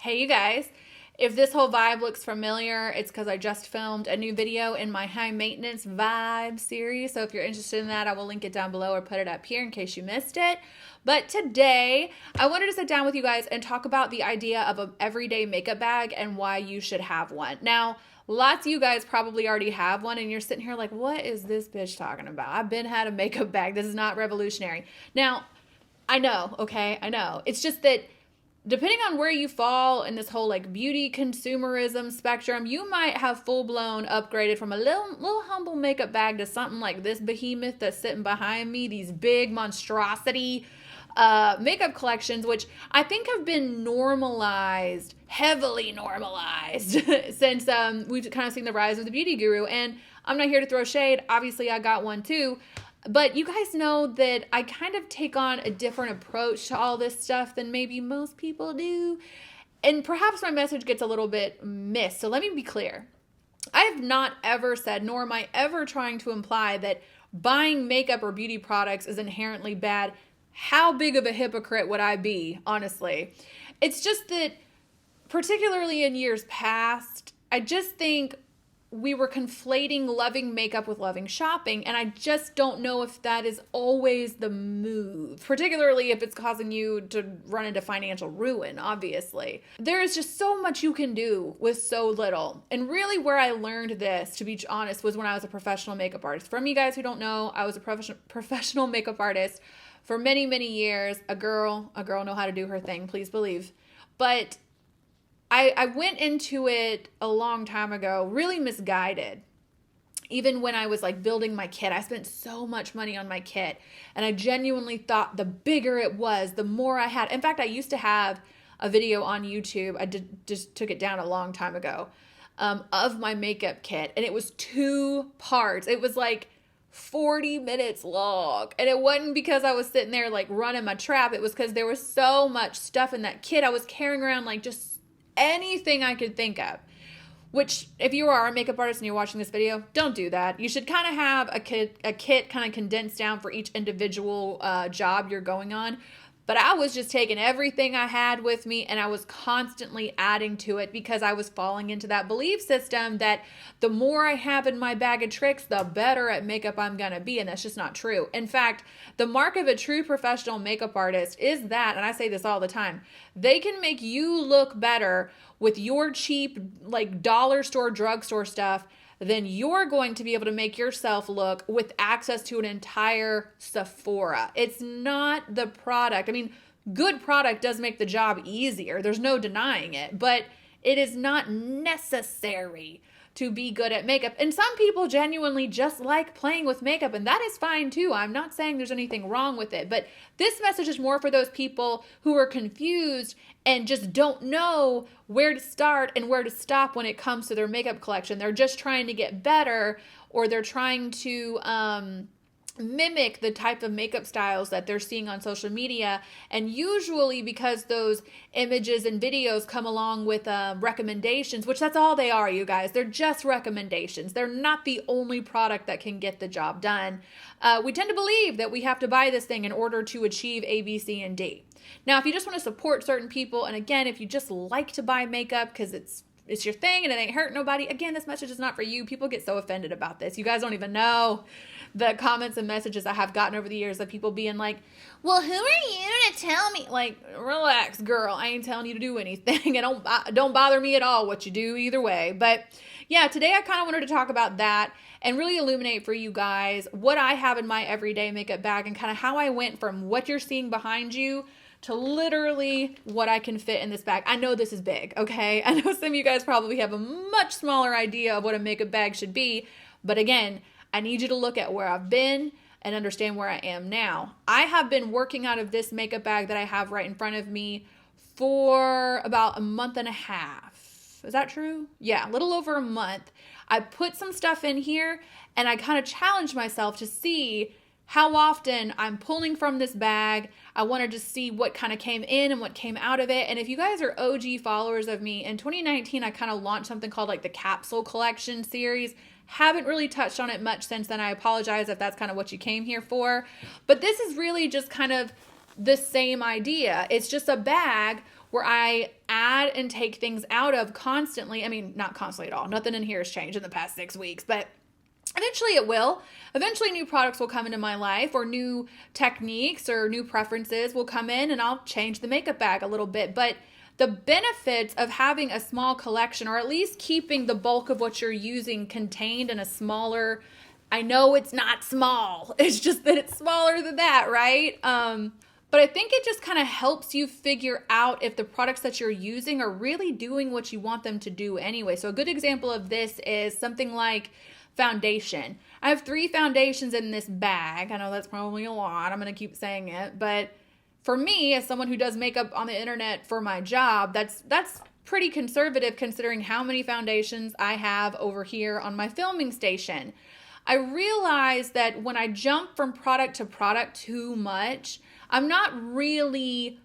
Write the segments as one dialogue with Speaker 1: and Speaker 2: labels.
Speaker 1: Hey, you guys. If this whole vibe looks familiar, it's because I just filmed a new video in my high maintenance vibe series. So if you're interested in that, I will link it down below or put it up here in case you missed it. But today, I wanted to sit down with you guys and talk about the idea of an everyday makeup bag and why you should have one. Now, lots of you guys probably already have one and you're sitting here like, what is this bitch talking about? I've been had a makeup bag. This is not revolutionary. Now, I know, okay? I know. It's just that depending on where you fall in this whole like beauty consumerism spectrum, you might have full blown upgraded from a little humble makeup bag to something like this behemoth that's sitting behind me, these big monstrosity makeup collections, which I think have been normalized, heavily normalized since we've kind of seen the rise of the beauty guru. And I'm not here to throw shade. Obviously, I got one too. But you guys know that I kind of take on a different approach to all this stuff than maybe most people do. And perhaps my message gets a little bit missed. So let me be clear. I have not ever said, nor am I ever trying to imply that buying makeup or beauty products is inherently bad. How big of a hypocrite would I be, honestly? It's just that, particularly in years past, I just think we were conflating loving makeup with loving shopping, and I just don't know if that is always the move, particularly if it's causing you to run into financial ruin, obviously. There is just so much you can do with so little, and really where I learned this, to be honest, was when I was a professional makeup artist. For you guys who don't know, I was a professional makeup artist for many, many years. A girl know how to do her thing, please believe. But I went into it a long time ago, really misguided. Even when I was like building my kit, I spent so much money on my kit. And I genuinely thought the bigger it was, the more I had. In fact, I used to have a video on YouTube. Just took it down a long time ago, of my makeup kit. And it was 2 parts. It was like 40 minutes long. And it wasn't because I was sitting there like running my trap. It was because there was so much stuff in that kit. I was carrying around like just anything I could think of, which if you are a makeup artist and you're watching this video, don't do that. You should kind of have a kit kind of condensed down for each individual job you're going on. But I was just taking everything I had with me and I was constantly adding to it because I was falling into that belief system that the more I have in my bag of tricks, the better at makeup I'm going to be. And that's just not true. In fact, the mark of a true professional makeup artist is that, and I say this all the time, they can make you look better with your cheap, like dollar store, drugstore stuff then you're going to be able to make yourself look with access to an entire Sephora. It's not the product. I mean, good product does make the job easier. There's no denying it, but it is not necessary to be good at makeup. And some people genuinely just like playing with makeup, and that is fine too. I'm not saying there's anything wrong with it, but this message is more for those people who are confused and just don't know where to start and where to stop when it comes to their makeup collection. They're just trying to get better, or they're trying to mimic the type of makeup styles that they're seeing on social media. And usually because those images and videos come along with recommendations, which that's all they are, you guys. They're just recommendations. They're not the only product that can get the job done. We tend to believe that we have to buy this thing in order to achieve A, B, C, and D. Now, if you just want to support certain people, and again, if you just like to buy makeup because it's your thing and it ain't hurt nobody, again, this message is not for you. People get so offended about this. You guys don't even know the comments and messages I have gotten over the years of people being like, well, who are you to tell me? Like, relax, girl. I ain't telling you to do anything. And don't bother me at all what you do either way. But yeah, today I kind of wanted to talk about that and really illuminate for you guys what I have in my everyday makeup bag and kind of how I went from what you're seeing behind you to literally what I can fit in this bag. I know this is big, okay? I know some of you guys probably have a much smaller idea of what a makeup bag should be, but again, I need you to look at where I've been and understand where I am now. I have been working out of this makeup bag that I have right in front of me for about a month and a half. Is that true? Yeah, a little over a month. I put some stuff in here and I kind of challenged myself to see how often I'm pulling from this bag. I wanted to see what kind of came in and what came out of it. And if you guys are OG followers of me, in 2019, I kind of launched something called like the Capsule Collection series. Haven't really touched on it much since then. I apologize if that's kind of what you came here for. But this is really just kind of the same idea. It's just a bag where I add and take things out of constantly. I mean, not constantly at all. Nothing in here has changed in the past 6 weeks, but eventually it will. Eventually new products will come into my life, or new techniques or new preferences will come in, and I'll change the makeup bag a little bit. But the benefits of having a small collection, or at least keeping the bulk of what you're using contained in a smaller, I know it's not small, it's just that it's smaller than that, right? But I think it just kind of helps you figure out if the products that you're using are really doing what you want them to do anyway. So a good example of this is something like foundation. I have 3 foundations in this bag. I know that's probably a lot. I'm going to keep saying it. But for me, as someone who does makeup on the internet for my job, that's pretty conservative considering how many foundations I have over here on my filming station. I realize that when I jump from product to product too much, I'm not really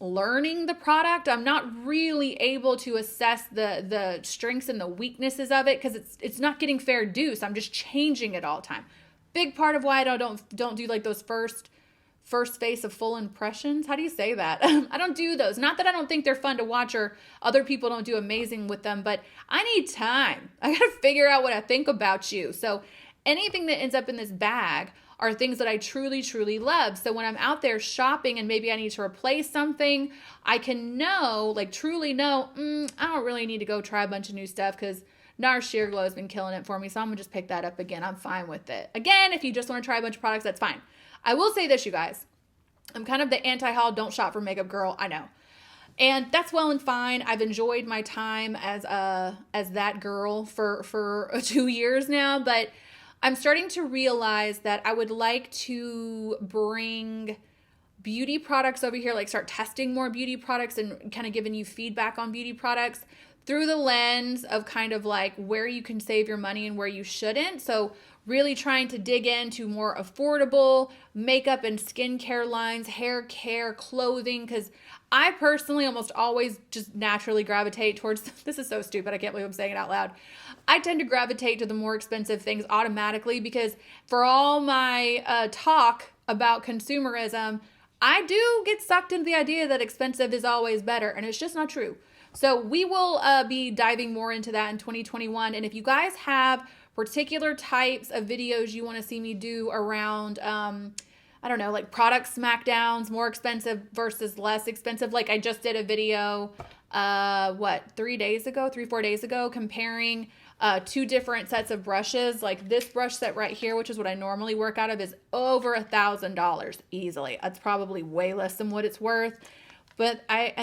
Speaker 1: learning the product. I'm not really able to assess the strengths and the weaknesses of it because it's not getting fair due. So I'm just changing it all the time. Big part of why I don't do like those first face of full impressions. How do you say that? I don't do those. Not that I don't think they're fun to watch or other people don't do amazing with them, but I need time. I got to figure out what I think about you. So anything that ends up in this bag are things that I truly, truly love. So when I'm out there shopping and maybe I need to replace something, I can know, like truly know, I don't really need to go try a bunch of new stuff because NARS Sheer Glow has been killing it for me. So I'm gonna just pick that up again. I'm fine with it. Again, if you just want to try a bunch of products, that's fine. I will say this, you guys. I'm kind of the anti-haul, don't shop for makeup girl. I know. And that's well and fine. I've enjoyed my time as that girl for 2 years now, but I'm starting to realize that I would like to bring beauty products over here, like start testing more beauty products and kind of giving you feedback on beauty products through the lens of kind of like where you can save your money and where you shouldn't. So really trying to dig into more affordable makeup and skincare lines, hair care, clothing, because I personally almost always just naturally gravitate towards, this is so stupid, I can't believe I'm saying it out loud. I tend to gravitate to the more expensive things automatically because for all my talk about consumerism, I do get sucked into the idea that expensive is always better, and it's just not true. So we will be diving more into that in 2021, and if you guys have particular types of videos you want to see me do around, I don't know, like product smackdowns, more expensive versus less expensive. Like I just did a video, 3 days ago, 4 days ago, comparing 2 different sets of brushes. Like this brush set right here, which is what I normally work out of, is over $1,000 easily. That's probably way less than what it's worth. But I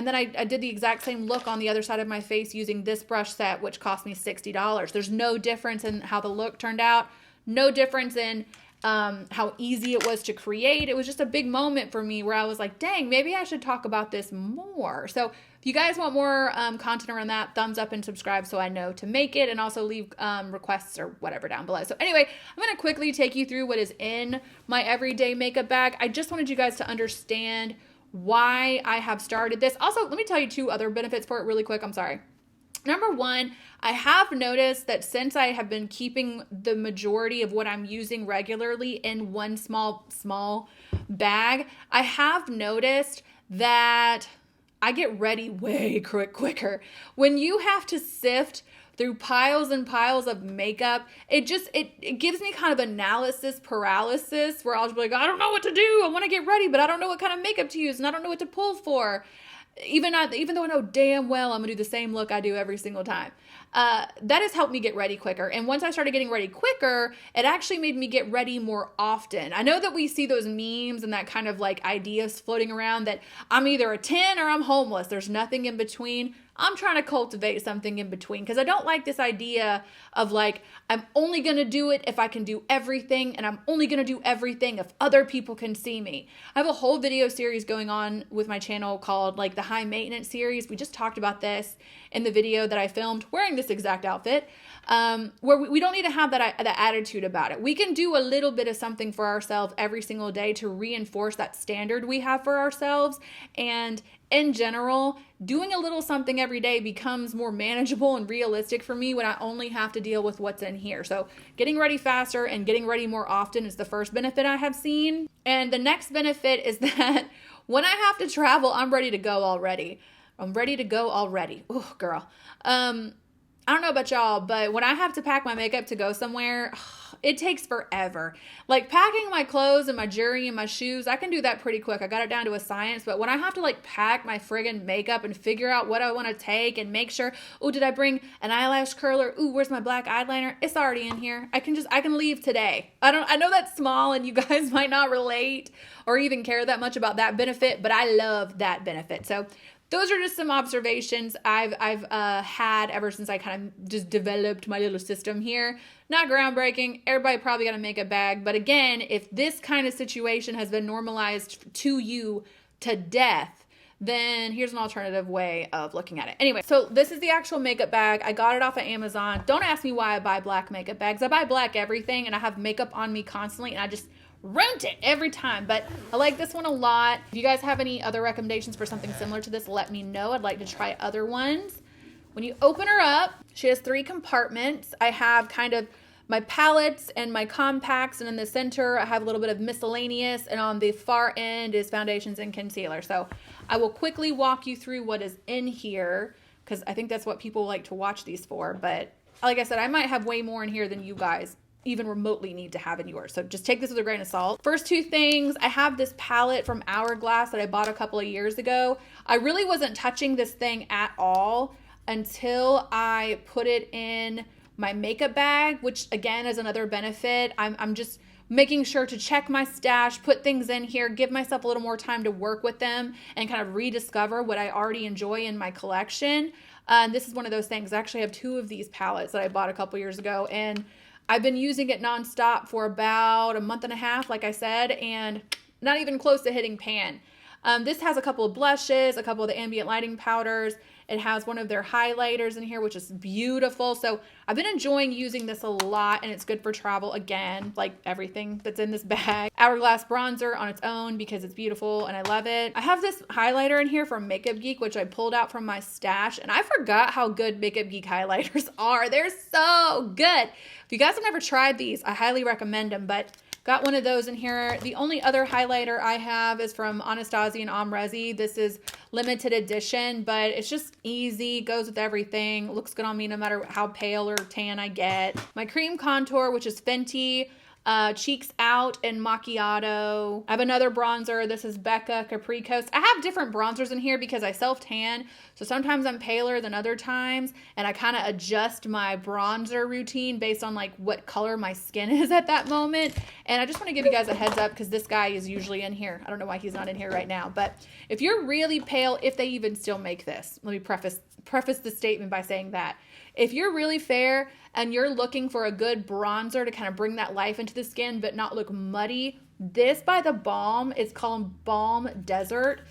Speaker 1: did the exact same look on the other side of my face using this brush set, which cost me $60. There's no difference in how the look turned out. No difference in how easy it was to create. It was just a big moment for me where I was like, dang, maybe I should talk about this more. So if you guys want more content around that, thumbs up and subscribe so I know to make it, and also leave requests or whatever down below. So anyway, I'm going to quickly take you through what is in my everyday makeup bag. I just wanted you guys to understand why I have started this. Also, let me tell you 2 other benefits for it really quick. I'm sorry. Number 1, I have noticed that since I have been keeping the majority of what I'm using regularly in one small bag, I have noticed that I get ready way quicker. When you have to sift through piles and piles of makeup, it gives me kind of analysis paralysis where I'll just be like, I don't know what to do. I want to get ready, but I don't know what kind of makeup to use and I don't know what to pull for. Even though I know damn well I'm gonna do the same look I do every single time. That has helped me get ready quicker. And once I started getting ready quicker, it actually made me get ready more often. I know that we see those memes and that kind of like ideas floating around that I'm either a 10 or I'm homeless. There's nothing in between. I'm trying to cultivate something in between because I don't like this idea of like, I'm only going to do it if I can do everything, and I'm only going to do everything if other people can see me. I have a whole video series going on with my channel called like the high maintenance series. We just talked about this in the video that I filmed wearing this exact outfit, where we don't need to have that attitude about it. We can do a little bit of something for ourselves every single day to reinforce that standard we have for ourselves. And in general, doing a little something every day becomes more manageable and realistic for me when I only have to deal with what's in here. So getting ready faster and getting ready more often is the first benefit I have seen. And the next benefit is that when I have to travel, I'm ready to go already. I'm ready to go already. Oh, girl. I don't know about y'all, but when I have to pack my makeup to go somewhere, it takes forever. Like packing my clothes and my jewelry and my shoes, I can do that pretty quick. I got it down to a science. But when I have to like pack my friggin' makeup and figure out what I want to take and make sure, oh, did I bring an eyelash curler? Ooh, where's my black eyeliner? It's already in here. I can leave today. I know that's small and you guys might not relate or even care that much about that benefit, but I love that benefit. So those are just some observations I've had ever since I kind of just developed my little system here. Not groundbreaking. Everybody probably got a makeup bag. But again, if this kind of situation has been normalized to you to death, then here's an alternative way of looking at it. Anyway, so this is the actual makeup bag. I got it off of Amazon. Don't ask me why I buy black makeup bags. I buy black everything, and I have makeup on me constantly, and I just rent it every time. But I like this one a lot. If you guys have any other recommendations for something similar to this, let me know. I'd like to try other ones. When you open her up, she has 3 compartments. I have kind of my palettes and my compacts, and in the center I have a little bit of miscellaneous, and on the far end is foundations and concealer. So I will quickly walk you through what is in here, because I think that's what people like to watch these for. But like I said, I might have way more in here than you guys even remotely need to have in yours. So just take this with a grain of salt. First 2 things, I have this palette from Hourglass that I bought a couple of years ago. I really wasn't touching this thing at all until I put it in my makeup bag, which again is another benefit. I'm just making sure to check my stash, put things in here, give myself a little more time to work with them and kind of rediscover what I already enjoy in my collection. This is one of those things. I actually have 2 of these palettes that I bought a couple years ago, and I've been using it nonstop for about a month and a half, like I said, and not even close to hitting pan. This has a couple of blushes, a couple of the ambient lighting powders. It has one of their highlighters in here, which is beautiful. So I've been enjoying using this a lot, and it's good for travel again, like everything that's in this bag. Hourglass bronzer on its own because it's beautiful and I love it. I have this highlighter in here from Makeup Geek, which I pulled out from my stash, and I forgot how good Makeup Geek highlighters are. They're so good. If you guys have never tried these, I highly recommend them, but got one of those in here. The only other highlighter I have is from Anastasia and Amrezi. This is limited edition, but it's just easy, goes with everything, looks good on me no matter how pale or tan I get. My cream contour, which is Fenty, Cheeks Out and Macchiato. I have another bronzer. This is Becca Capri Coast. I have different bronzers in here because I self-tan, so sometimes I'm paler than other times, and I kind of adjust my bronzer routine based on like what color my skin is at that moment. And I just want to give you guys a heads up because this guy is usually in here. I don't know why he's not in here right now, but if you're really pale, if they even still make this, let me preface the statement by saying that. If you're really fair and you're looking for a good bronzer to kind of bring that life into the skin but not look muddy, this by the Balm, it's called Balm Desert,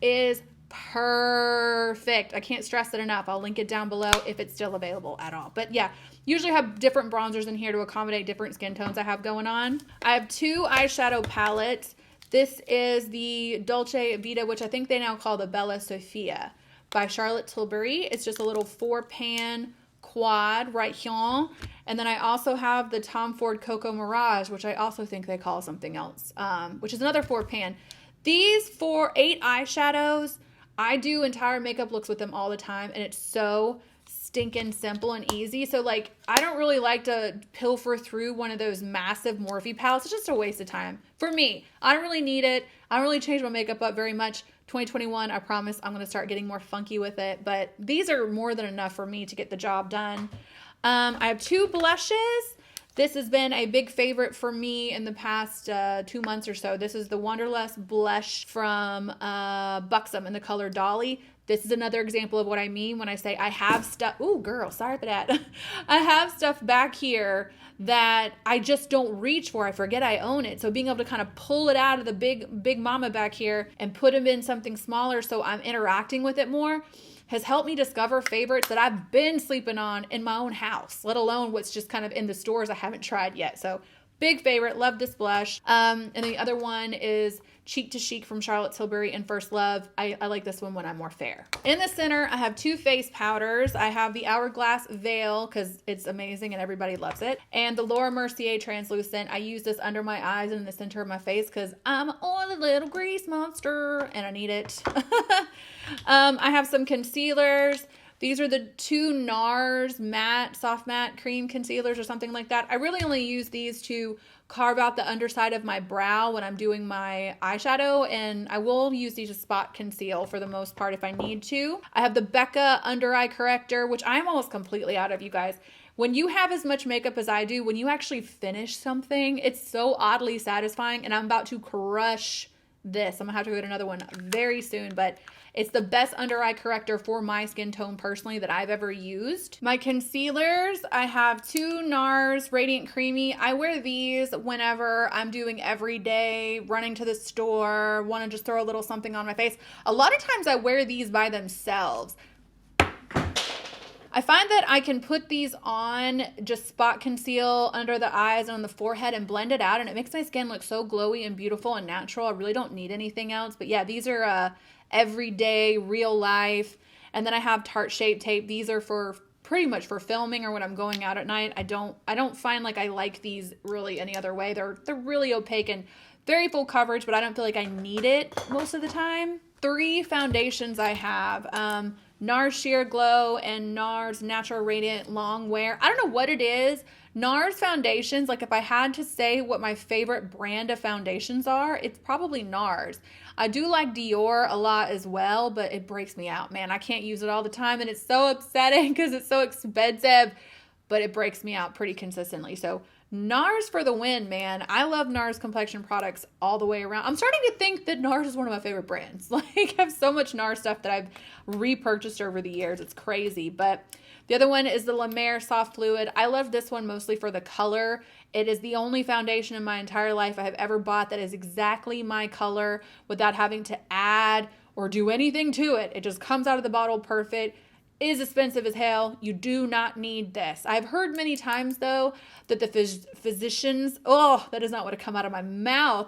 Speaker 1: is perfect. I can't stress it enough. I'll link it down below if it's still available at all. But yeah, usually have different bronzers in here to accommodate different skin tones I have going on. I have 2 eyeshadow palettes. This is the Dolce Vita, which I think they now call the Bella Sofia, by Charlotte Tilbury. It's just a little 4-pan quad right here. And then I also have the Tom Ford Cocoa Mirage, which I also think they call something else, which is another 4-pan. These 8 eyeshadows, I do entire makeup looks with them all the time, and it's so stinking simple and easy. So like, I don't really like to pilfer through one of those massive Morphe palettes. It's just a waste of time for me. I don't really need it. I don't really change my makeup up very much. 2021, I promise I'm going to start getting more funky with it, but these are more than enough for me to get the job done. I have 2 blushes. This has been a big favorite for me in the past 2 months or so. This is the Wanderlust blush from Buxom in the color Dolly. This is another example of what I mean when I say I have stuff. Ooh, girl, sorry for that. I have stuff back here that I just don't reach for. I forget I own it. So being able to kind of pull it out of the big mama back here and put them in something smaller so I'm interacting with it more has helped me discover favorites that I've been sleeping on in my own house, let alone what's just kind of in the stores I haven't tried yet. So big favorite, love this blush. And the other one is Cheek to Chic from Charlotte Tilbury and First Love. I like this one when I'm more fair. In the center, I have two face powders. I have the Hourglass Veil because it's amazing and everybody loves it. And the Laura Mercier Translucent. I use this under my eyes and in the center of my face because I'm an oily little grease monster and I need it. I have some concealers. These are the two NARS matte, soft matte cream concealers or something like that. I really only use these to carve out the underside of my brow when I'm doing my eyeshadow, and I will use these to spot conceal for the most part if I need to. I have the Becca Under Eye Corrector, which I'm almost completely out of, you guys. When you have as much makeup as I do, when you actually finish something, it's so oddly satisfying, and I'm about to crush this. I'm gonna have to go get another one very soon, but it's the best under eye corrector for my skin tone personally that I've ever used. My concealers, I have two NARS Radiant Creamy. I wear these whenever I'm doing everyday, running to the store, want to just throw a little something on my face. A lot of times I wear these by themselves. I find that I can put these on, just spot conceal under the eyes and on the forehead and blend it out, and it makes my skin look so glowy and beautiful and natural. I really don't need anything else. But yeah, these are everyday, real life. And then I have Tarte Shape Tape. These are for pretty much for filming or when I'm going out at night. I don't find like I like these really any other way. They're really opaque and very full coverage, but I don't feel like I need it most of the time. 3 foundations I have. NARS Sheer Glow and NARS Natural Radiant Long Wear. I don't know what it is. NARS foundations, like if I had to say what my favorite brand of foundations are, it's probably NARS. I do like Dior a lot as well, but it breaks me out, man. I can't use it all the time, and it's so upsetting because it's so expensive, but it breaks me out pretty consistently. So NARS for the win, man. I love NARS complexion products all the way around. I'm starting to think that NARS is one of my favorite brands. Like, I have so much NARS stuff that I've repurchased over the years. It's crazy. But the other one is the La Mer Soft Fluid. I love this one mostly for the color. It is the only foundation in my entire life I have ever bought that is exactly my color without having to add or do anything to it. It just comes out of the bottle perfect. Is expensive as hell. You do not need this. I've heard many times though that the physicians, that is not what to come out of my mouth.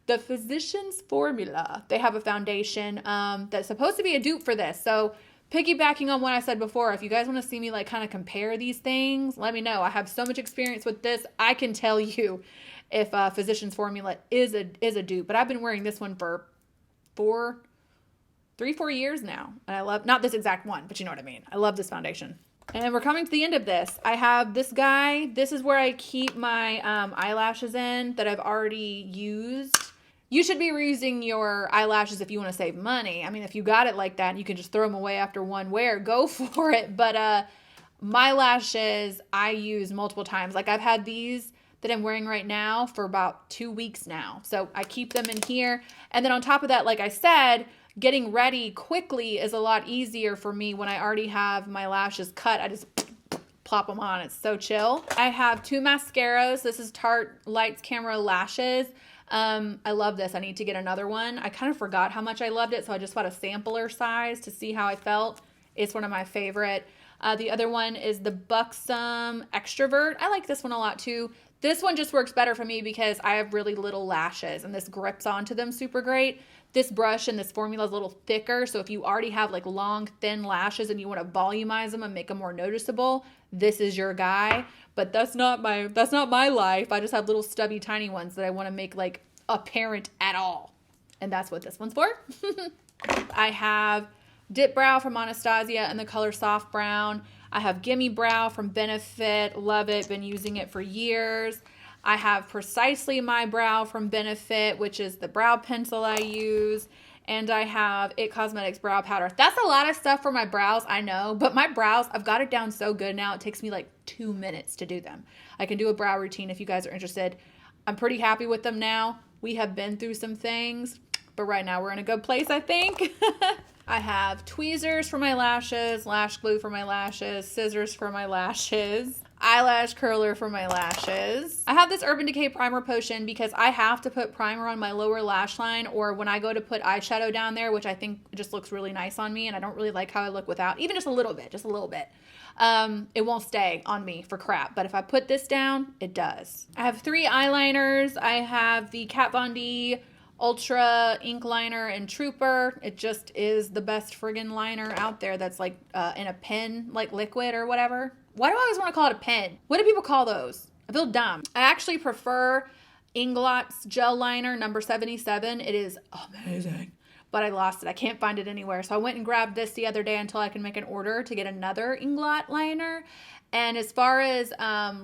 Speaker 1: The Physicians Formula, they have a foundation that's supposed to be a dupe for this. So piggybacking on what I said before, if you guys want to see me like kind of compare these things, let me know. I have so much experience with this. I can tell you if Physicians Formula is a dupe, but I've been wearing this one for 3-4 years now. And I love, not this exact one, but you know what I mean. I love this foundation. And we're coming to the end of this. I have this guy. This is where I keep my eyelashes in that I've already used. You should be reusing your eyelashes if you want to save money. I mean, if you got it like that, you can just throw them away after one wear. Go for it. But my lashes, I use multiple times. Like I've had these that I'm wearing right now for about 2 weeks now. So I keep them in here. And then on top of that, like I said, getting ready quickly is a lot easier for me when I already have my lashes cut. I just plop them on. It's so chill. I have 2 mascaras. This is Tarte Lights Camera Lashes. I love this. I need to get another one. I kind of forgot how much I loved it, so I just bought a sampler size to see how I felt. It's one of my favorite. The other one is the Buxom Extrovert. I like this one a lot too. This one just works better for me because I have really little lashes and this grips onto them super great. This brush and this formula is a little thicker, so if you already have like long, thin lashes and you want to volumize them and make them more noticeable, this is your guy. But that's not my life. I just have little stubby tiny ones that I want to make like apparent at all. And that's what this one's for. I have Dip Brow from Anastasia in the color Soft Brown. I have Gimme Brow from Benefit. Love it. Been using it for years. I have Precisely My Brow from Benefit, which is the brow pencil I use. And I have It Cosmetics Brow Powder. That's a lot of stuff for my brows, I know. But my brows, I've got it down so good now. It takes me like 2 minutes to do them. I can do a brow routine if you guys are interested. I'm pretty happy with them now. We have been through some things. But right now we're in a good place, I think. I have tweezers for my lashes, lash glue for my lashes, scissors for my lashes, eyelash curler for my lashes. I have this Urban Decay primer potion because I have to put primer on my lower lash line, or when I go to put eyeshadow down there, which I think just looks really nice on me, and I don't really like how I look without, even just a little bit. It won't stay on me for crap, but if I put this down, it does. I have 3 eyeliners. I have the Kat Von D Ultra ink liner in Trooper. It just is the best friggin' liner out there that's like in a pen, like liquid or whatever. Why do I always want to call it a pen? What do people call those? I feel dumb. I actually prefer Inglot's gel liner number 77. It is amazing. But I lost it. I can't find it anywhere. So I went and grabbed this the other day until I can make an order to get another Inglot liner. And as far as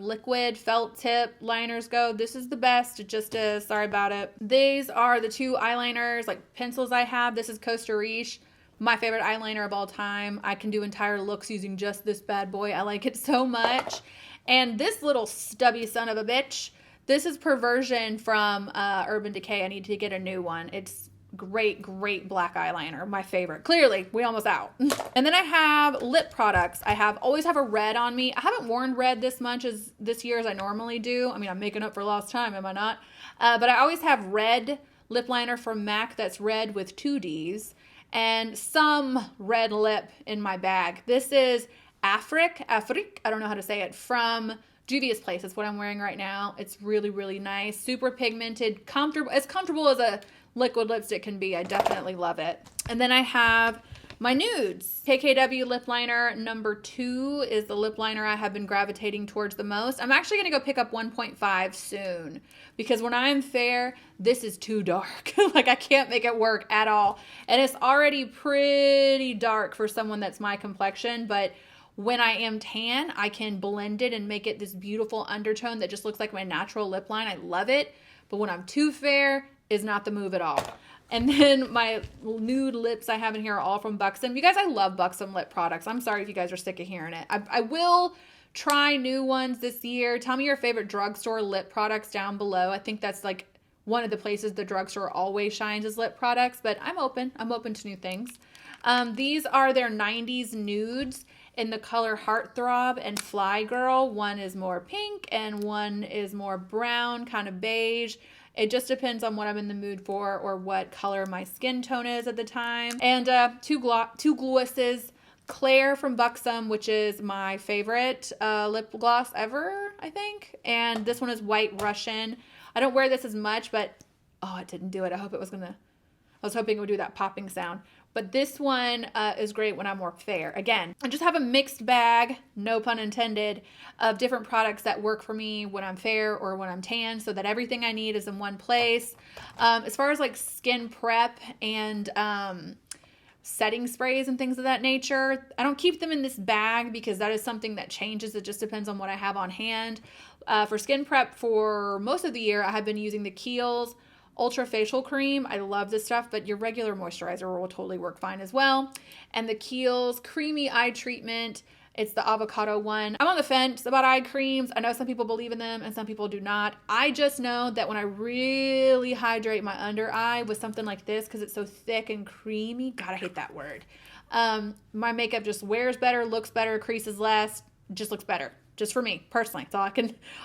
Speaker 1: liquid felt tip liners go, this is the best. It just is. Sorry about it. These are the two eyeliners, like pencils I have. This is Costa Riche, my favorite eyeliner of all time. I can do entire looks using just this bad boy. I like it so much. And this little stubby son of a bitch, this is Perversion from Urban Decay. I need to get a new one. It's great black eyeliner, my favorite. Clearly we almost out. And then I have lip products. Always have a red on me. I haven't worn red this year as I normally do. I mean, I'm making up for lost time, am I not? But I always have red lip liner from MAC that's red with 2 D's and some red lip in my bag. This is Afrique, I don't know how to say it, from Juvia's Place. It's what I'm wearing right now. It's really nice, super pigmented, comfortable, as comfortable as a liquid lipstick can be. I definitely love it. And then I have my nudes. KKW lip liner number 2 is the lip liner I have been gravitating towards the most. I'm actually going to go pick up 1.5 soon because when I'm fair, this is too dark. Like I can't make it work at all. And it's already pretty dark for someone that's my complexion, but when I am tan, I can blend it and make it this beautiful undertone that just looks like my natural lip line. I love it. But when I'm too fair, is not the move at all. And then my nude lips I have in here are all from Buxom. You guys, I love Buxom lip products. I'm sorry if you guys are sick of hearing it. I will try new ones this year. Tell me your favorite drugstore lip products down below. I think that's like one of the places the drugstore always shines is lip products, but I'm open. I'm open to new things. These are their 90s nudes in the color Heartthrob and Fly Girl. One is more pink and one is more brown, kind of beige. It just depends on what I'm in the mood for or what color my skin tone is at the time. And two glosses. Claire from Buxom, which is my favorite lip gloss ever, I think. And this one is White Russian. I don't wear this as much, but oh, it didn't do it. I was hoping it would do that popping sound. But this one is great when I'm more fair. Again, I just have a mixed bag, no pun intended, of different products that work for me when I'm fair or when I'm tan, so that everything I need is in one place. As far as like skin prep and setting sprays and things of that nature, I don't keep them in this bag because that is something that changes. It just depends on what I have on hand. For skin prep for most of the year, I have been using the Kiehl's Ultra Facial Cream. I love this stuff, but your regular moisturizer will totally work fine as well. And the Kiehl's Creamy Eye Treatment. It's the avocado one. I'm on the fence about eye creams. I know some people believe in them and some people do not. I just know that when I really hydrate my under eye with something like this, because it's so thick and creamy, God, I hate that word. My makeup just wears better, looks better, creases less, just looks better. Just for me, personally. It's all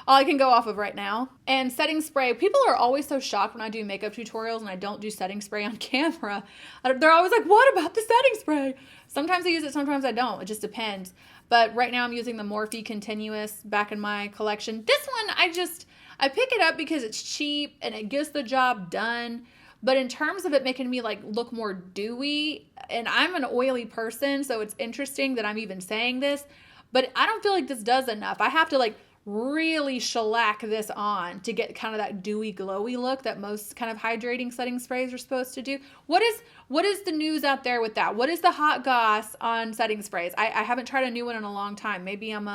Speaker 1: I can go off of right now. And setting spray. People are always so shocked when I do makeup tutorials and I don't do setting spray on camera. They're always like, what about the setting spray? Sometimes I use it, sometimes I don't. It just depends. But right now I'm using the Morphe Continuous back in my collection. This one, I pick it up because it's cheap and it gets the job done. But in terms of it making me like look more dewy, and I'm an oily person, so it's interesting that I'm even saying this, but I don't feel like this does enough. I have to like really shellac this on to get kind of that dewy, glowy look that most kind of hydrating setting sprays are supposed to do. What is the news out there with that? What is the hot goss on setting sprays? I haven't tried a new one in a long time. Maybe I'm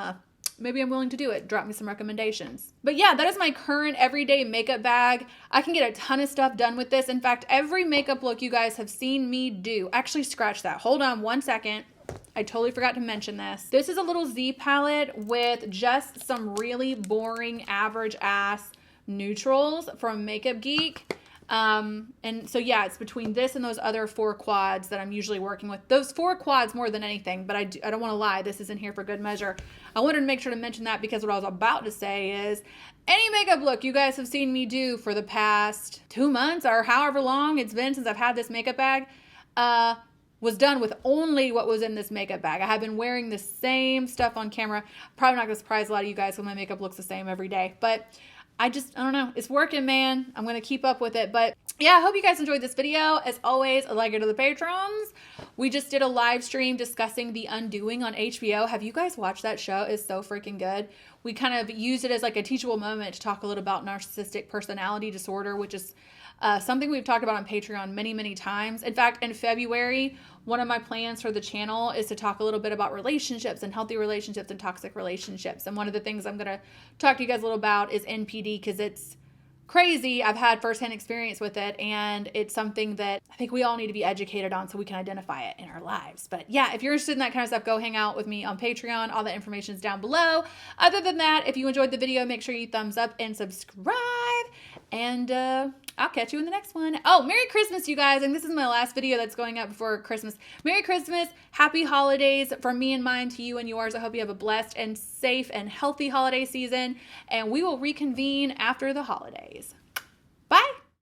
Speaker 1: willing to do it. Drop me some recommendations. But yeah, that is my current everyday makeup bag. I can get a ton of stuff done with this. In fact, every makeup look you guys have seen me do, actually scratch that. Hold on one second. I totally forgot to mention this. This is a little Z palette with just some really boring average ass neutrals from Makeup Geek. And so yeah, it's between this and those other 4 quads that I'm usually working with. Those 4 quads more than anything, but I don't want to lie. This is in here for good measure. I wanted to make sure to mention that because what I was about to say is any makeup look you guys have seen me do for the past 2 months or however long it's been since I've had this makeup bag, was done with only what was in this makeup bag. I have been wearing the same stuff on camera. Probably not going to surprise a lot of you guys when my makeup looks the same every day. But I don't know. It's working, man. I'm going to keep up with it. But yeah, I hope you guys enjoyed this video. As always, a like it to the patrons. We just did a live stream discussing The Undoing on HBO. Have you guys watched that show? It's so freaking good. We kind of used it as like a teachable moment to talk a little about narcissistic personality disorder, which is something we've talked about on Patreon many, many times. In fact, in February, one of my plans for the channel is to talk a little bit about relationships and healthy relationships and toxic relationships. And one of the things I'm going to talk to you guys a little about is NPD, because it's crazy. I've had firsthand experience with it, and it's something that I think we all need to be educated on so we can identify it in our lives. But yeah, if you're interested in that kind of stuff, go hang out with me on Patreon. All the information is down below. Other than that, if you enjoyed the video, make sure you thumbs up and subscribe. And I'll catch you in the next one. Oh, Merry Christmas, you guys. And this is my last video that's going up before Christmas. Merry Christmas. Happy holidays from me and mine to you and yours. I hope you have a blessed and safe and healthy holiday season. And we will reconvene after the holidays.